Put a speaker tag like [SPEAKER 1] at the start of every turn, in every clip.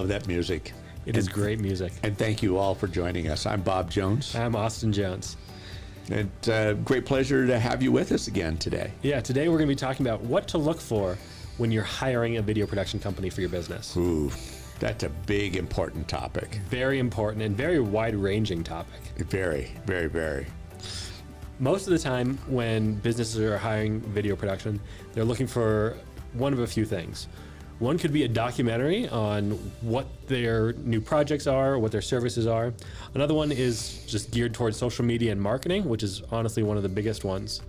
[SPEAKER 1] love that music.
[SPEAKER 2] It is great music.
[SPEAKER 1] And thank you all for joining us. I'm Bob Jones.
[SPEAKER 2] I'm Austin Jones.
[SPEAKER 1] It's a great pleasure to have you with us again today.
[SPEAKER 2] Yeah, today we're going to be talking about what to look for when you're hiring a video production company for your business.
[SPEAKER 1] Ooh, that's a big, important topic.
[SPEAKER 2] Very important and very wide-ranging topic.
[SPEAKER 1] Very, very, very.
[SPEAKER 2] Most of the time when businesses are hiring video production, they're looking for one of a few things. One could be a documentary on what their new projects are, what their services are. Another one is just geared towards social media and marketing, which is honestly one of the biggest ones.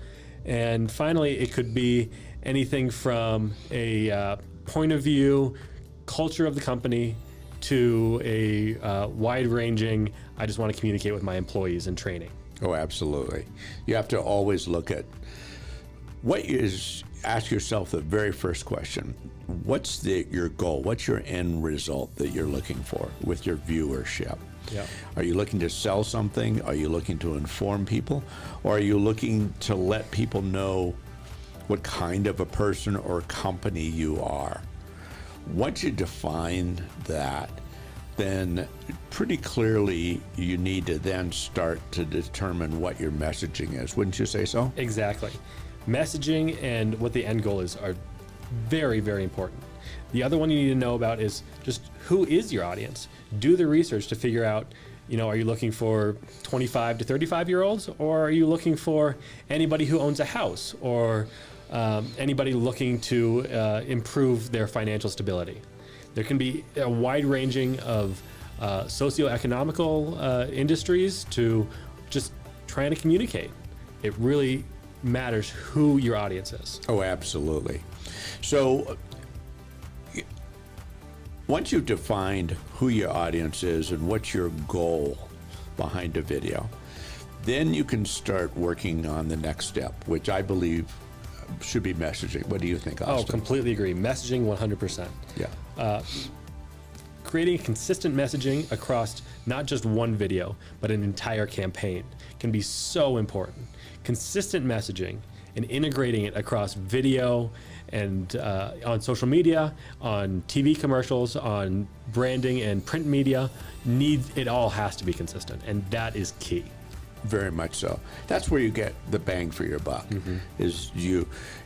[SPEAKER 2] And finally, it could be anything from a point of view, culture of the company, to a wide-ranging, I just want to communicate with my employees and training.
[SPEAKER 1] Oh, absolutely. You have to always look at ask yourself the very first question. What's your goal? What's your end result that you're looking for with your viewership?
[SPEAKER 2] Yeah.
[SPEAKER 1] Are you looking to sell something? Are you looking to inform people? Or are you looking to let people know what kind of a person or company you are? Once you define that, then pretty clearly you need to then start to determine what your messaging is. Wouldn't you say so?
[SPEAKER 2] Exactly. Messaging and what the end goal is are very, very important. The other one you need to know about is just who is your audience? Do the research to figure out, are you looking for 25 to 35-year-olds, or are you looking for anybody who owns a house, or anybody looking to improve their financial stability? There can be a wide ranging of socioeconomical industries to just trying to communicate. It really matters who your audience is.
[SPEAKER 1] Oh, absolutely. So once you've defined who your audience is and what's your goal behind a video, then you can start working on the next step, which I believe should be messaging. What do you think, Austin?
[SPEAKER 2] Oh, completely agree. Messaging 100%.
[SPEAKER 1] Yeah.
[SPEAKER 2] Creating consistent messaging across not just one video, but an entire campaign can be so important. Consistent messaging and integrating it across video and on social media, on TV commercials, on branding and print media, it all has to be consistent, and that is key.
[SPEAKER 1] Very much so. That's where you get the bang for your buck. Mm-hmm. Is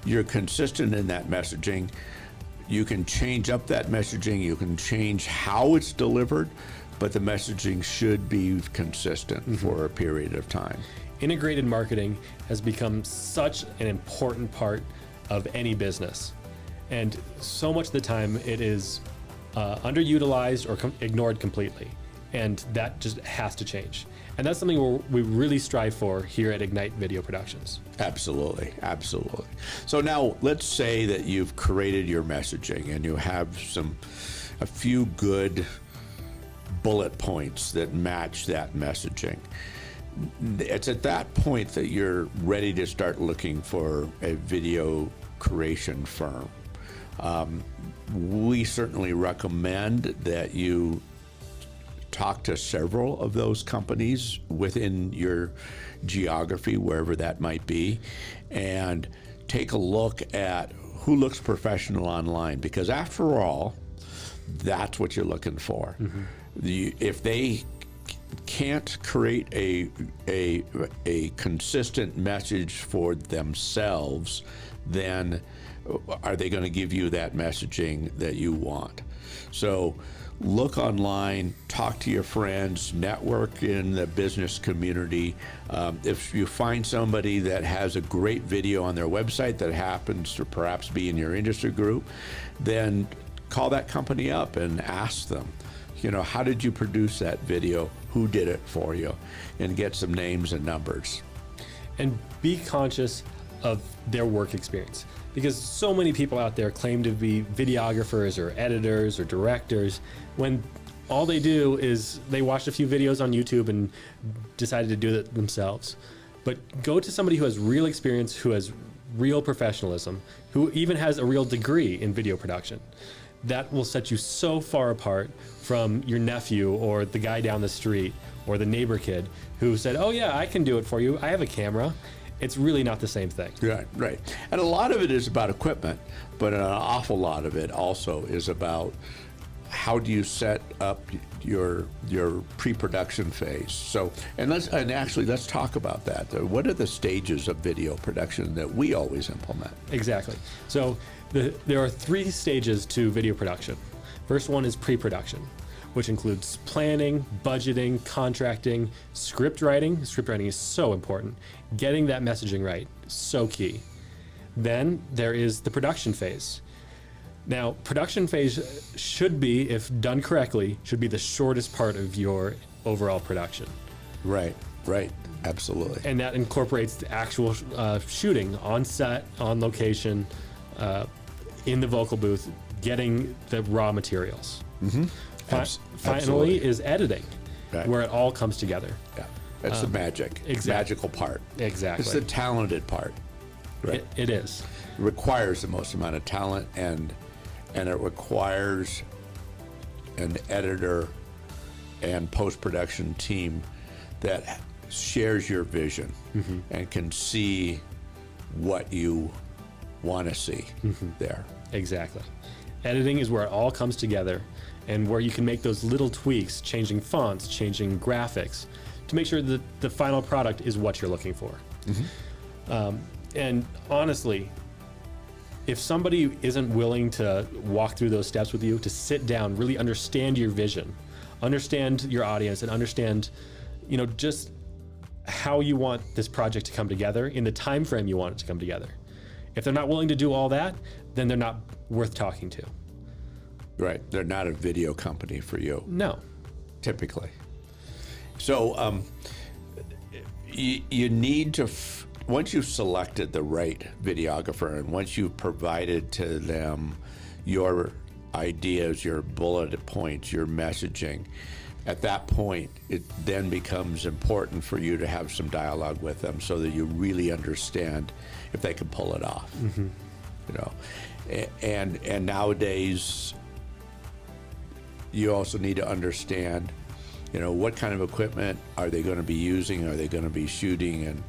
[SPEAKER 1] you're consistent in that messaging. You can change up that messaging. You can change how it's delivered, but the messaging should be consistent for a period of time.
[SPEAKER 2] Integrated marketing has become such an important part of any business, and so much of the time it is underutilized or ignored completely, and that just has to change. And that's something we really strive for here at Ignite Video Productions.
[SPEAKER 1] Absolutely, absolutely. So now let's say that you've created your messaging and you have a few good bullet points that match that messaging. It's at that point that you're ready to start looking for a video creation firm. We certainly recommend that you talk to several of those companies within your geography, wherever that might be, and take a look at who looks professional online, because after all, that's what you're looking for. Mm-hmm. If they can't create a consistent message for themselves, then are they going to give you that messaging that you want? So look online, talk to your friends, network in the business community. If you find somebody that has a great video on their website that happens to perhaps be in your industry group, then call that company up and ask them, how did you produce that video? Who did it for you? And get some names and numbers.
[SPEAKER 2] And be conscious of their work experience, because so many people out there claim to be videographers or editors or directors when all they do is they watched a few videos on YouTube and decided to do it themselves. But go to somebody who has real experience, who has real professionalism, who even has a real degree in video production. That will set you so far apart from your nephew or the guy down the street or the neighbor kid who said, oh yeah, I can do it for you. I have a camera. It's really not the same thing.
[SPEAKER 1] Right. And a lot of it is about equipment, but an awful lot of it also is about how do you set up your pre-production phase? So, and actually let's talk about that. What are the stages of video production that we always implement?
[SPEAKER 2] Exactly. So there are 3 stages to video production. First one is pre-production, which includes planning, budgeting, contracting, script writing. Script writing is so important. Getting that messaging right, so key. Then there is the production phase. Now, production phase should be, if done correctly, should be the shortest part of your overall production.
[SPEAKER 1] Right, absolutely.
[SPEAKER 2] And that incorporates the actual shooting on set, on location, in the vocal booth, getting the raw materials. Finally is editing,
[SPEAKER 1] Right.
[SPEAKER 2] where it all comes together.
[SPEAKER 1] Yeah, that's the magical part.
[SPEAKER 2] Exactly.
[SPEAKER 1] It's the talented part. Right.
[SPEAKER 2] It is.
[SPEAKER 1] It requires the most amount of talent, and it requires an editor and post-production team that shares your vision and can see what you want to see there.
[SPEAKER 2] Exactly. Editing is where it all comes together and where you can make those little tweaks, changing fonts, changing graphics, to make sure that the final product is what you're looking for. And honestly, if somebody isn't willing to walk through those steps with you, to sit down, really understand your vision, understand your audience, and understand, just how you want this project to come together in the time frame you want it to come together. If they're not willing to do all that, then they're not worth talking to.
[SPEAKER 1] Right. They're not a video company for you.
[SPEAKER 2] No.
[SPEAKER 1] Typically. So you need to, once you've selected the right videographer and once you've provided to them your ideas, your bullet points, your messaging, at that point, it then becomes important for you to have some dialogue with them so that you really understand if they can pull it off. And nowadays, you also need to understand, what kind of equipment are they going to be using? Are they going to be shooting in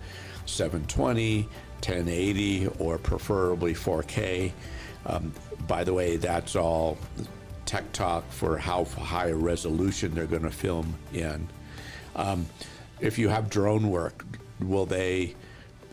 [SPEAKER 1] 720, 1080, or preferably 4K? By the way, that's all tech talk for how high a resolution they're going to film in. If you have drone work, will they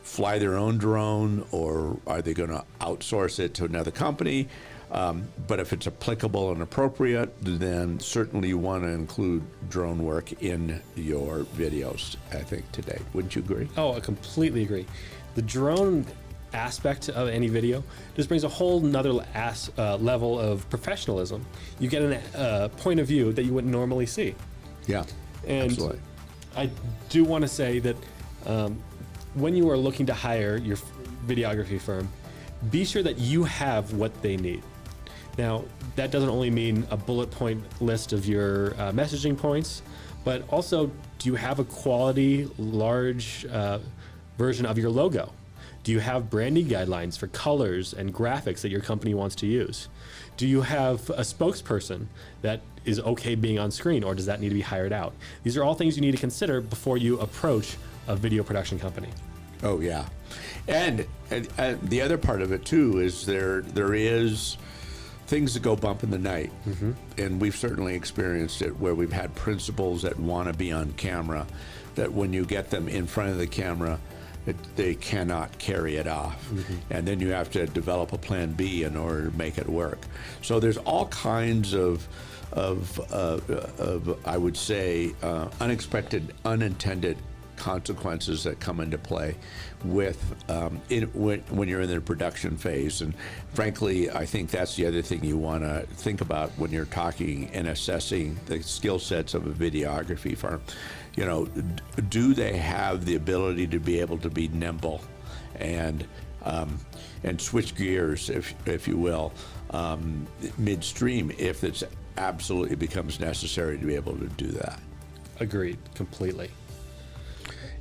[SPEAKER 1] fly their own drone, or are they going to outsource it to another company? But if it's applicable and appropriate, then certainly you want to include drone work in your videos, I think, today. Wouldn't you agree?
[SPEAKER 2] Oh, I completely agree. The drone aspect of any video just brings a whole nother level of professionalism. You get a point of view that you wouldn't normally see.
[SPEAKER 1] Yeah,
[SPEAKER 2] and
[SPEAKER 1] absolutely.
[SPEAKER 2] I do want to say that when you are looking to hire your videography firm, be sure that you have what they need. Now, that doesn't only mean a bullet point list of your messaging points, but also, do you have a quality, large version of your logo? Do you have branding guidelines for colors and graphics that your company wants to use? Do you have a spokesperson that is okay being on screen, or does that need to be hired out? These are all things you need to consider before you approach a video production company.
[SPEAKER 1] Oh, yeah. And the other part of it, too, is there is things that go bump in the night. And we've certainly experienced it where we've had principals that want to be on camera, that when you get them in front of the camera, they cannot carry it off. And then you have to develop a plan B in order to make it work. So there's all kinds of I would say, unexpected, unintended consequences that come into play with when you're in the production phase. And frankly, I think that's the other thing you want to think about when you're talking and assessing the skill sets of a videography firm. Do they have the ability to be able to be nimble and switch gears, if you will, midstream, if it's absolutely becomes necessary to be able to do that.
[SPEAKER 2] Agreed, completely.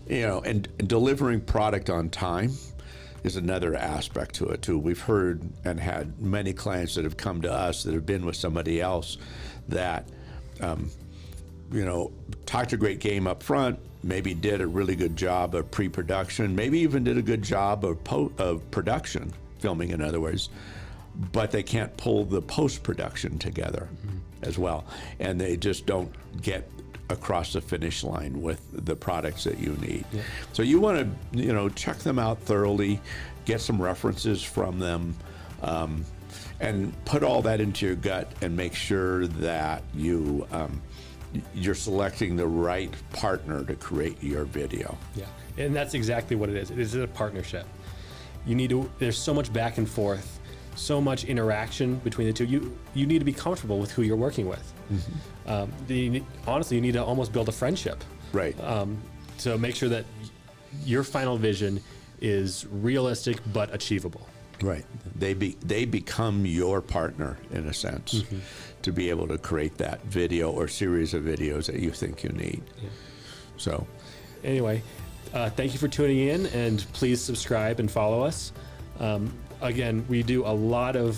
[SPEAKER 1] And delivering product on time is another aspect to it too. We've heard and had many clients that have come to us that have been with somebody else that, talked a great game up front, maybe did a really good job of pre-production, maybe even did a good job of production, filming in other words, but they can't pull the post-production together. as well, and they just don't get across the finish line with the products that you need. So you want to, check them out thoroughly, get some references from them, and put all that into your gut and make sure that you're selecting the right partner to create your video.
[SPEAKER 2] Yeah, and that's exactly what it is. It is a partnership. There's so much back and forth, so much interaction between the two. You need to be comfortable with who you're working with. Honestly, you need to almost build a friendship.
[SPEAKER 1] Right.
[SPEAKER 2] To make sure that your final vision is realistic but achievable.
[SPEAKER 1] Right. They become your partner in a sense to be able to create that video or series of videos that you think you need.
[SPEAKER 2] Yeah.
[SPEAKER 1] So
[SPEAKER 2] anyway, thank you for tuning in, and please subscribe and follow us. Again, we do a lot of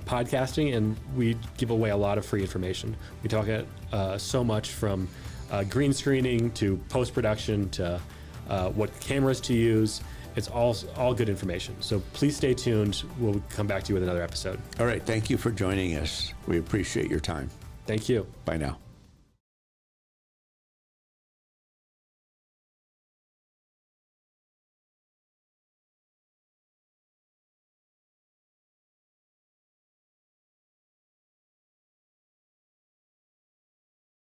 [SPEAKER 2] podcasting, and we give away a lot of free information. We talk so much from green screening to post-production to what cameras to use. It's all good information. So please stay tuned. We'll come back to you with another episode.
[SPEAKER 1] all right, thank you for joining us. We appreciate your time.
[SPEAKER 2] Thank you.
[SPEAKER 1] Bye now.